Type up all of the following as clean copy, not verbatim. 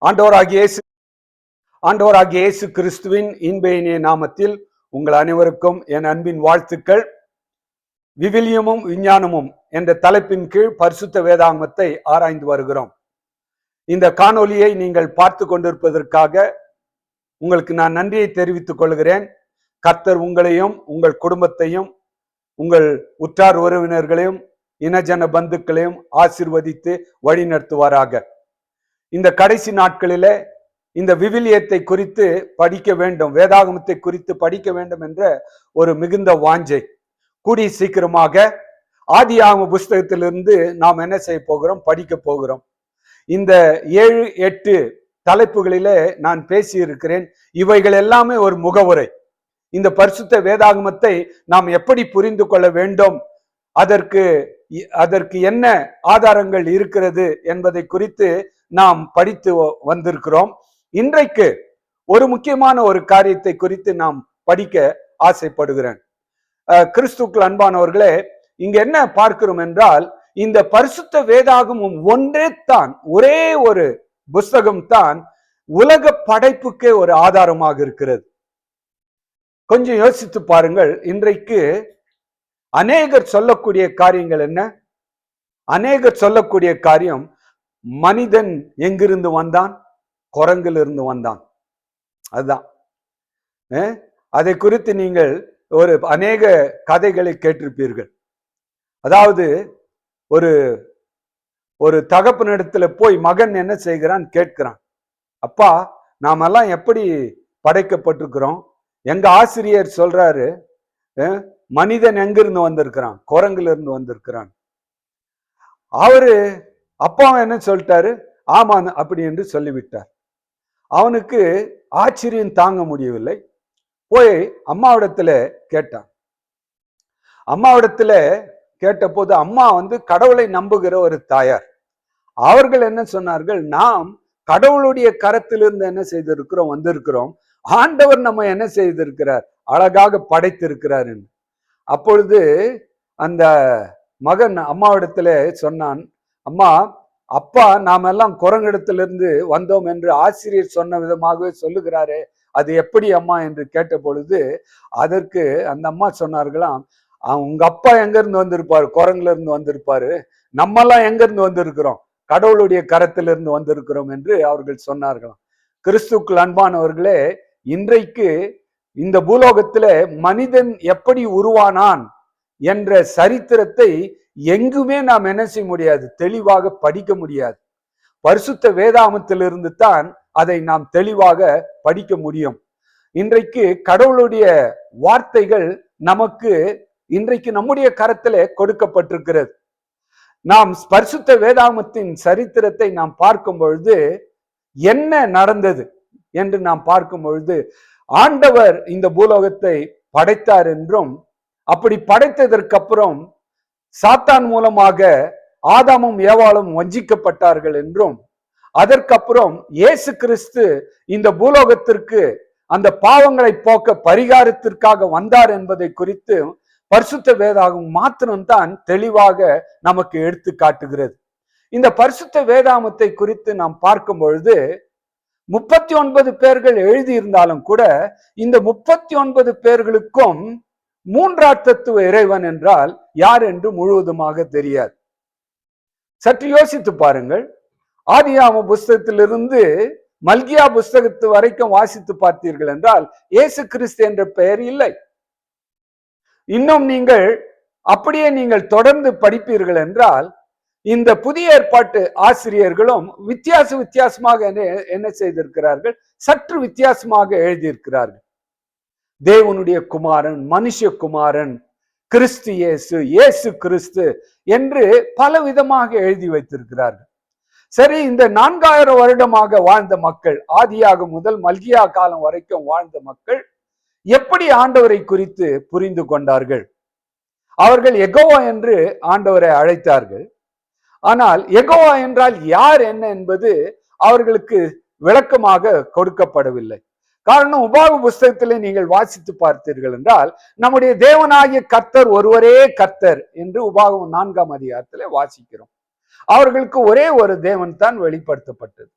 ஆண்டவராகிய இயேசு கிறிஸ்துவின் இன்ப இனிய நாமத்தில் உங்கள் அனைவருக்கும் என் அன்பின் வாழ்த்துக்கள். விவிலியமும் விஞ்ஞானமும் என்ற தலைப்பின் கீழ் பரிசுத்த வேதாகமத்தை ஆராய்ந்து வருகிறோம். இந்த காணொலியை நீங்கள் பார்த்து கொண்டிருப்பதற்காக உங்களுக்கு நான் நன்றியை தெரிவித்துக் கொள்கிறேன். கர்த்தர் உங்களையும் உங்கள் குடும்பத்தையும் உங்கள் உற்றார் உறவினர்களையும் இனஜன பந்துக்களையும் ஆசீர்வதித்து வழி நடத்துவாராக. இந்த கடைசி நாட்களிலே இந்த விவிலியத்தை குறித்து படிக்க வேண்டும், வேதாகமத்தை குறித்து படிக்க வேண்டும் என்ற ஒரு மிகுந்த வாஞ்சை. கூடி சீக்கிரமாக ஆதியாகம புஸ்தகத்திலிருந்து நாம் என்ன செய்ய போகிறோம், படிக்க போகிறோம். இந்த 7-8 தலைப்புகளிலே நான் பேசி இருக்கிறேன். இவைகள் எல்லாமே ஒரு முகவுரை. இந்த பரிசுத்த வேதாகமத்தை நாம் எப்படி புரிந்து கொள்ள வேண்டும், அதற்கு என்ன ஆதாரங்கள் இருக்கிறது என்பதை குறித்து நாம் படித்து வந்திருக்கிறோம். இன்றைக்கு ஒரு முக்கியமான ஒரு காரியத்தை குறித்து நாம் படிக்க ஆசைப்படுகிறேன். கிறிஸ்துக்கள் அன்பானவர்களே, இங்க என்ன பார்க்கிறோம் என்றால், இந்த பரிசுத்த வேதாகமும் ஒரே ஒரு புஸ்தகம் தான் உலக படைப்புக்கே ஒரு ஆதாரமாக இருக்கிறது. கொஞ்சம் யோசித்து பாருங்கள். இன்றைக்கு அநேகர் சொல்லக்கூடிய காரியங்கள் என்ன? அநேகர் சொல்லக்கூடிய காரியம், மனிதன் எங்கிருந்து வந்தான்? குரங்கிலிருந்து வந்தான். அதுதான். அதை குறித்து நீங்கள் அநேக கதைகளை கேட்டிருப்பீர்கள். அதாவது ஒரு தகப்பனிடத்துல போய் மகன் என்ன செய்கிறான் கேட்கிறான், அப்பா நாமெல்லாம் எப்படி படைக்கப்பட்டிருக்கிறோம்? எங்க ஆசிரியர் சொல்றாரு, மனிதன் எங்கிருந்து வந்திருக்கிறான்? குரங்குல இருந்து வந்திருக்கிறான். அப்பா என்ன சொல்லிட்டாரு? ஆமா அப்படி என்று சொல்லிவிட்டார். அவனுக்கு ஆச்சரியம் தாங்க முடியவில்லை. போய் அம்மாவிடத்துல கேட்டான். அம்மாவிடத்துல கேட்ட போது அம்மா கடவுளை நம்புகிற ஒரு தாயார். அவர்கள் என்ன சொன்னார்கள், நாம் கடவுளுடைய கரத்திலிருந்து என்ன செய்திருக்கிறோம், வந்திருக்கிறோம். ஆண்டவர் நம்ம என்ன செய்திருக்கிறார், அழகாக படைத்திருக்கிறார் என்று. அப்பொழுது அந்த மகன் அம்மாவிடத்துல சொன்னான், அம்மா, அப்பா நாம எல்லாம் குரங்கிடத்திலிருந்து வந்தோம் என்று ஆசிரியர் சொன்ன விதமாகவே சொல்லுகிறாரே, அது எப்படி அம்மா என்று கேட்ட பொழுது அதற்கு அந்த அம்மா சொன்னார்களாம், உங்க அப்பா எங்க இருந்து வந்திருப்பாரு? குரங்குல இருந்து வந்திருப்பாரு. நம்மெல்லாம் எங்க இருந்து வந்திருக்கிறோம்? கடவுளுடைய கரத்திலிருந்து வந்திருக்கிறோம் என்று அவர்கள் சொன்னார்களாம். கிறிஸ்துக்கள் அன்பானவர்களே, இன்றைக்கு இந்த பூலோகத்திலே மனிதன் எப்படி உருவானான் என்ற சரித்திரத்தை எங்குமே நாம் என்ன செய்ய முடியாது, தெளிவாக படிக்க முடியாது. பரிசுத்த வேதாகமத்திலிருந்து தான் அதை நாம் தெளிவாக படிக்க முடியும். இன்றைக்கு கடவுளுடைய வார்த்தைகள் நமக்கு இன்றைக்கு நம்முடைய கரத்திலே கொடுக்கப்பட்டிருக்கிறது. நாம் பரிசுத்த வேதாகமத்தின் சரித்திரத்தை நாம் பார்க்கும் பொழுது என்ன நடந்தது என்று நாம் பார்க்கும் பொழுது, ஆண்டவர் இந்த பூலோகத்தை படைத்தார் என்றும், அப்படி படைத்ததற்கு அப்புறம் சாத்தான் மூலமாக ஆதாமும் ஏவாளும் வஞ்சிக்கப்பட்டார்கள் என்றும், அதற்கப்புறம் இயேசு கிறிஸ்து இந்த பூலோகத்திற்கு அந்த பாவங்களை போக்க பரிகாரத்திற்காக வந்தார் என்பதை குறித்து பரிசுத்த வேதாகம் மாத்திரம்தான் தெளிவாக நமக்கு எடுத்து காட்டுகிறது. இந்த பரிசுத்த வேதாகமத்தை குறித்து நாம் பார்க்கும் பொழுது 39 பேர்கள் எழுதியிருந்தாலும் கூட இந்த 39 பேர்களுக்கும் மூன்றாம் தத்துவ இறைவன் என்றால் யார் என்று முழுவதுமாக தெரியாது. சற்று யோசித்து பாருங்கள். ஆதியாகம புஸ்தகத்திலிருந்து மல்கியா புஸ்தகத்து வரைக்கும் வாசித்து பார்த்தீர்கள் என்றால் இயேசு கிறிஸ்து என்ற பெயர் இல்லை. இன்னும் அப்படியே நீங்கள் தொடர்ந்து படிப்பீர்கள் என்றால் இந்த புதிய ஏற்பாட்டு ஆசிரியர்களும் வித்தியாசமாக என்ன செய்திருக்கிறார்கள், சற்று வித்தியாசமாக எழுதியிருக்கிறார்கள். தேவனுடைய குமாரன், மனுஷகுமாரன், கிறிஸ்து இயேசு கிறிஸ்து என்று பல விதமாக எழுதி வைத்திருக்கிறார்கள். சரி, இந்த 4000 வருடமாக வாழ்ந்த மக்கள், ஆதியாக முதல் மல்கியா காலம் வரைக்கும் வாழ்ந்த மக்கள் எப்படி ஆண்டவரை குறித்து புரிந்து கொண்டார்கள்? அவர்கள் யெகோவா என்று ஆண்டவரை அழைத்தார்கள். ஆனால் யெகோவா என்றால் யார் என்ன என்பது அவர்களுக்கு விளக்கமாக கொடுக்கப்படவில்லை. காரணம், உபாகம புஸ்தகத்திலே நீங்கள் வாசித்து பார்த்தீர்கள் என்றால் நம்முடைய தேவனாகிய கர்த்தர் ஒருவரே கர்த்தர் என்று உபாகமம் 4ஆம் அதிகாரத்திலே வாசிக்கிறோம். அவர்களுக்கு ஒரே ஒரு தேவன் தான் வெளிப்படுத்தப்பட்டது.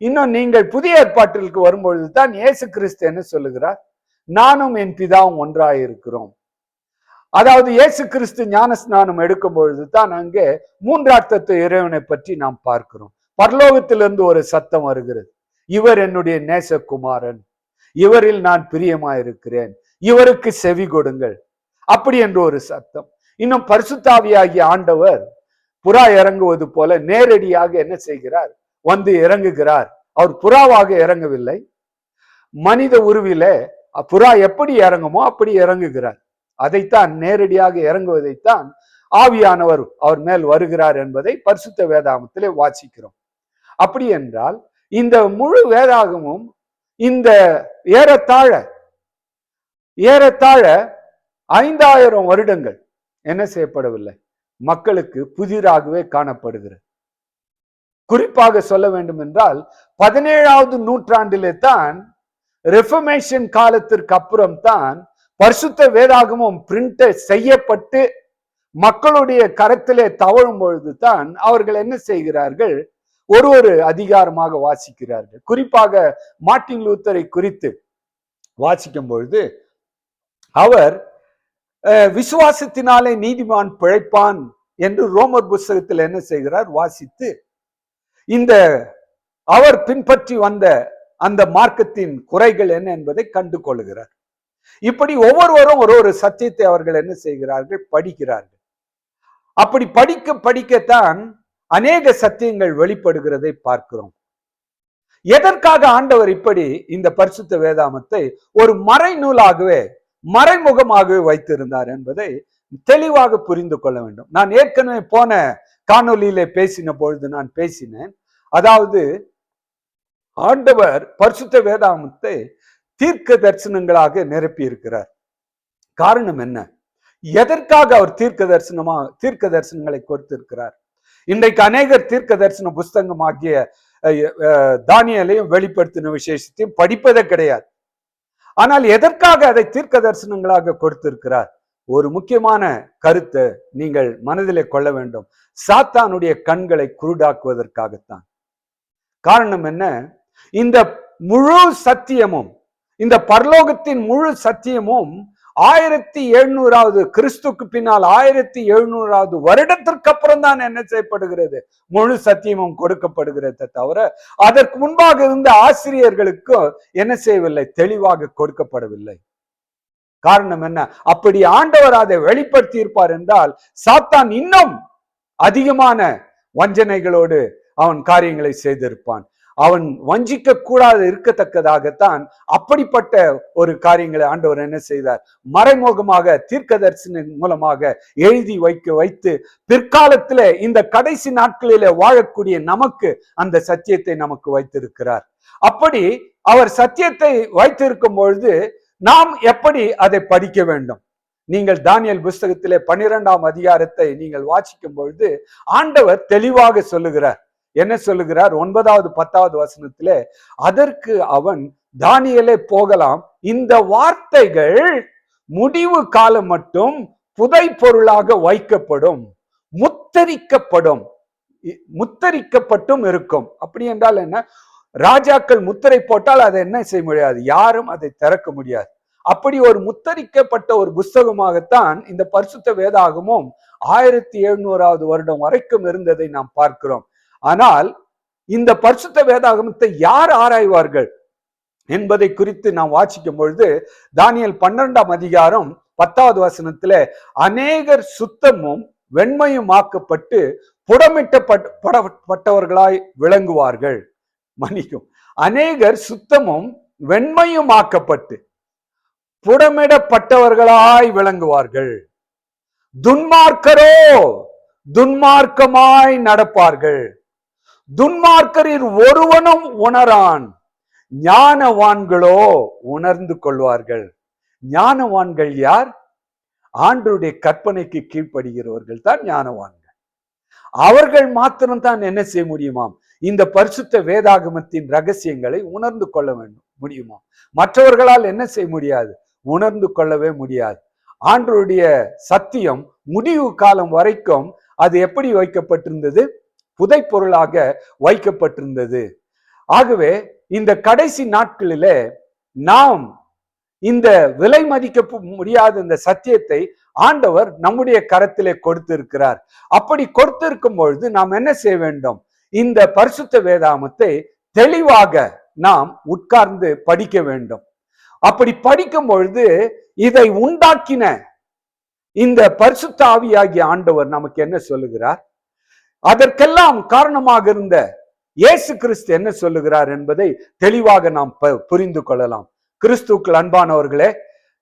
இன்னும் நீங்கள் புதிய ஏற்பாட்டிற்கு வரும்பொழுது தான் இயேசு கிறிஸ்து என்ன சொல்லுகிறார்? நானும் என் பிதாவும் ஒன்றாயிருக்கிறோம். அதாவது இயேசு கிறிஸ்து ஞான ஸ்நானம் எடுக்கும் பொழுது தான் அங்கே மூன்றாம் தத்துவ இறைவனை பற்றி நாம் பார்க்கிறோம். பரலோகத்திலிருந்து ஒரு சத்தம் வருகிறது, இவர் என்னுடைய நேசகுமாரன், இவரில் நான் பிரியமாயிருக்கிறேன், இவருக்கு செவி கொடுங்கள், அப்படி என்று ஒரு சத்தம். இன்னும் பரிசுத்தாவியாகிய ஆண்டவர் புறா இறங்குவது போல நேரடியாக என்ன செய்கிறார்? வந்து இறங்குகிறார். அவர் புறாவாக இறங்கவில்லை, மனித உருவில புறா எப்படி இறங்குமோ அப்படி இறங்குகிறார். அதைத்தான் நேரடியாக இறங்குவதைத்தான் ஆவியானவர் அவர் மேல் வருகிறார் என்பதை பரிசுத்த வேதாகமத்திலே வாசிக்கிறோம். அப்படி என்றால் இந்த முழு வேதாகமும் இந்த ஏறத்தாழ 5000 வருடங்கள் என்ன செய்யப்படவில்லை, மக்களுக்கு புதிராகவே காணப்படுகிறது. குறிப்பாக சொல்ல வேண்டும் என்றால் 17வது நூற்றாண்டிலே தான், ரெஃபர்மேஷன் காலத்திற்கு அப்புறம் தான் பரிசுத்த வேதாகமும் பிரிண்ட் செய்யப்பட்டு மக்களுடைய கரத்திலே தவழும் பொழுது தான் அவர்கள் என்ன செய்கிறார்கள்? ஒரு அதிகாரமாக வாசிக்கிறார்கள். குறிப்பாக மார்ட்டின் லூத்தரை குறித்து வாசிக்கும் பொழுது அவர் விசுவாசத்தினாலே நீதிமான் பிழைப்பான் என்று ரோமர் புஸ்தகத்தில் என்ன செய்கிறார்? வாசித்து இந்த அவர் பின்பற்றி வந்த அந்த மார்க்கத்தின் குறைகள் என்ன என்பதை கண்டு கொள்கிறார். இப்படி ஒவ்வொருவரும் ஒரு சத்தியத்தை அவர்கள் என்ன செய்கிறார்கள்? படிக்கிறார்கள். அப்படி படிக்கத்தான் அநேக சத்தியங்கள் வெளிப்படுகிறதை பார்க்கிறோம். எதற்காக ஆண்டவர் இப்படி இந்த பரிசுத்த வேதாகமத்தை ஒரு மறைநூலாகவே மறைமுகமாகவே வைத்திருந்தார் என்பதை தெளிவாக புரிந்து கொள்ள வேண்டும். நான் ஏற்கனவே போன காணொலியிலே பேசின பொழுது நான் பேசினேன். அதாவது ஆண்டவர் பரிசுத்த வேதாகமத்தை தீர்க்க தரிசனங்களாக நிரப்பி இருக்கிறார். காரணம் என்ன? எதற்காக அவர் தீர்க்க தரிசனங்களை கொடுத்திருக்கிறார்? இன்றைக்கு அநேகர் தீர்க்க தரிசன புஸ்தகமாகிய தானியேலையும் வெளிப்படுத்தின விசேஷத்தையும் படிப்பதே கிடையாது. ஆனால் எதற்காக அதை தீர்க்க தரிசனங்களாக கொடுத்திருக்கிறார்? ஒரு முக்கியமான கருத்தை நீங்கள் மனதிலே கொள்ள வேண்டும். சாத்தானுடைய கண்களை குருடாக்குவதற்காகத்தான். காரணம் என்ன? இந்த முழு சத்தியமும், இந்த பரலோகத்தின் முழு சத்தியமும் 1700வது கிறிஸ்துக்கு பின்னால் 1700வது வருடத்திற்கு அப்புறம் தான் என்ன செய்யப்படுகிறது? முழு சத்தியமும் கொடுக்கப்படுகிறது. தவிர அதற்கு முன்பாக இருந்த ஆசிரியர்களுக்கு என்ன செய்யவில்லை? தெளிவாக கொடுக்கப்படவில்லை. காரணம் என்ன? அப்படி ஆண்டவர் அதை வெளிப்படுத்தி இருப்பார் என்றால் சாத்தான் இன்னும் அதிகமான வஞ்சனைகளோடு அவன் காரியங்களை செய்திருப்பான். அவன் வஞ்சிக்க கூடாது இருக்கத்தக்கதாகத்தான் அப்படிப்பட்ட ஒரு காரியங்களை ஆண்டவர் என்ன செய்தார்? மறைமுகமாக தீர்க்க தரிசன மூலமாக எழுதி வைத்து பிற்காலத்திலே இந்த கடைசி நாட்களிலே வாழக்கூடிய நமக்கு அந்த சத்தியத்தை நமக்கு வைத்திருக்கிறார். அப்படி அவர் சத்தியத்தை வைத்திருக்கும் பொழுது நாம் எப்படி அதை படிக்க வேண்டும்? நீங்கள் தானியேல் புஸ்தகத்திலே 12ஆம் அதிகாரத்தை நீங்கள் வாசிக்கும் பொழுது ஆண்டவர் தெளிவாக சொல்லுகிறார். என்ன சொல்லுகிறார்? 9வது 10வது வசனத்திலே, அதற்கு அவன், தானியேலே போகலாம், இந்த வார்த்தைகள் முடிவு காலம் மட்டும் புதை பொருளாக வைக்கப்படும், முத்தரிக்கப்பட்டும் இருக்கும். அப்படி என்றால் என்ன? ராஜாக்கள் முத்திரை போட்டால் அதை என்ன செய்ய முடியாது? யாரும் அதை திறக்க முடியாது. அப்படி ஒரு முத்தரிக்கப்பட்ட ஒரு புஸ்தகமாகத்தான் இந்த பரிசுத்த வேதாகமும் 1700வது வருடம் வரைக்கும் இருந்ததை நாம் பார்க்கிறோம். ஆனால் இந்த பரிசுத்த வேதாகமத்தை யார் ஆராய்வார்கள் என்பதை குறித்து நாம் வாசிக்கும் பொழுது தானியேல் 12ஆம் அதிகாரம் 10வது வசனத்திலே, அநேகர் சுத்தமும் வெண்மையும் ஆக்கப்பட்டு புடமிட்டப்பட்டவர்களாய் விளங்குவார்கள். மன்னிக்கும், அநேகர் சுத்தமும் வெண்மையும் ஆக்கப்பட்டு புடமிடப்பட்டவர்களாய் விளங்குவார்கள். துன்மார்க்கரோ துன்மார்க்கமாய் நடப்பார்கள். துன்மார்க்கரில் ஒருவனும் உணரான், ஞானவான்களோ உணர்ந்து கொள்வார்கள். ஞானவான்கள் யார்? ஆண்டவருடைய கற்பனைக்கு கீழ்ப்படுகிறவர்கள் தான் ஞானவான்கள். அவர்கள் மாத்திரம்தான் என்ன செய்ய முடியுமாம்? இந்த பரிசுத்த வேதாகமத்தின் ரகசியங்களை உணர்ந்து கொள்ள முடியுமா? மற்றவர்களால் என்ன செய்ய முடியாது? உணர்ந்து கொள்ளவே முடியாது. ஆண்டவருடைய சத்தியம் முடிவு காலம் வரைக்கும் அது எப்படி வைக்கப்பட்டிருந்தது? புதை பொருளாக வைக்கப்பட்டிருந்தது. ஆகவே இந்த கடைசி நாட்களிலே நாம் இந்த விலை மதிக்க முடியாத இந்த சத்தியத்தை ஆண்டவர் நம்முடைய கரத்திலே கொடுத்திருக்கிறார். அப்படி கொடுத்திருக்கும் பொழுது நாம் என்ன செய்ய வேண்டும்? இந்த பரிசுத்த வேதாகமத்தை தெளிவாக நாம் உட்கார்ந்து படிக்க வேண்டும். அப்படி படிக்கும் பொழுது இதை உண்டாக்கின இந்த பரிசுத்த ஆவியாகிய ஆண்டவர் நமக்கு என்ன சொல்லுகிறார், அதற்கெல்லாம் காரணமாக இருந்த இயேசு கிறிஸ்து என்ன சொல்லுகிறார் என்பதை தெளிவாக நாம் புரிந்து கொள்ளலாம். கிறிஸ்துவுக்குள் அன்பானவர்களே,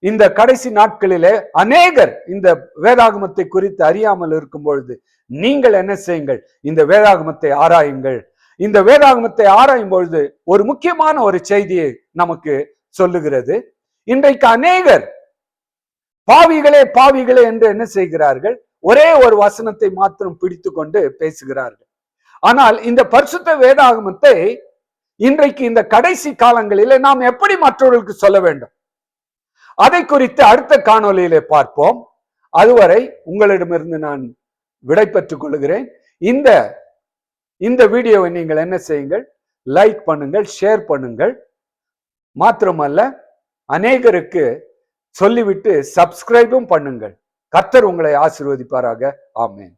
இந்த கடைசி நாட்களிலே அநேகர் இந்த வேதாகமத்தை குறித்து அறியாமல் இருக்கும் பொழுது நீங்கள் என்ன செய்யுங்கள்? இந்த வேதாகமத்தை ஆராயுங்கள். இந்த வேதாகமத்தை ஆராயும் பொழுது ஒரு முக்கியமான ஒரு செய்தியை நமக்கு சொல்லுகிறது. இன்றைக்கு அநேகர் பாவிகளே பாவிகளே என்று என்ன செய்கிறார்கள்? ஒரே ஒரு வசனத்தை மாத்திரம் பிடித்து கொண்டு பேசுகிறார்கள். ஆனால் இந்த பரிசுத்த வேதாகமத்தை இன்றைக்கு இந்த கடைசி காலங்களிலே நாம் எப்படி மற்றவர்களுக்கு சொல்ல வேண்டும், அதை குறித்து அடுத்த காணொலியிலே பார்ப்போம். அதுவரை உங்களிடமிருந்து நான் விடை பெற்றுக் கொள்கிறேன். இந்த வீடியோவை நீங்கள் என்ன செய்யுங்கள்? லைக் பண்ணுங்கள், ஷேர் பண்ணுங்கள். மாத்திரமல்ல, அநேகருக்கு சொல்லிவிட்டு சப்ஸ்கிரைபும் பண்ணுங்கள். கர்த்தர் உங்களை ஆசீர்வதிப்பாராக. ஆமென்.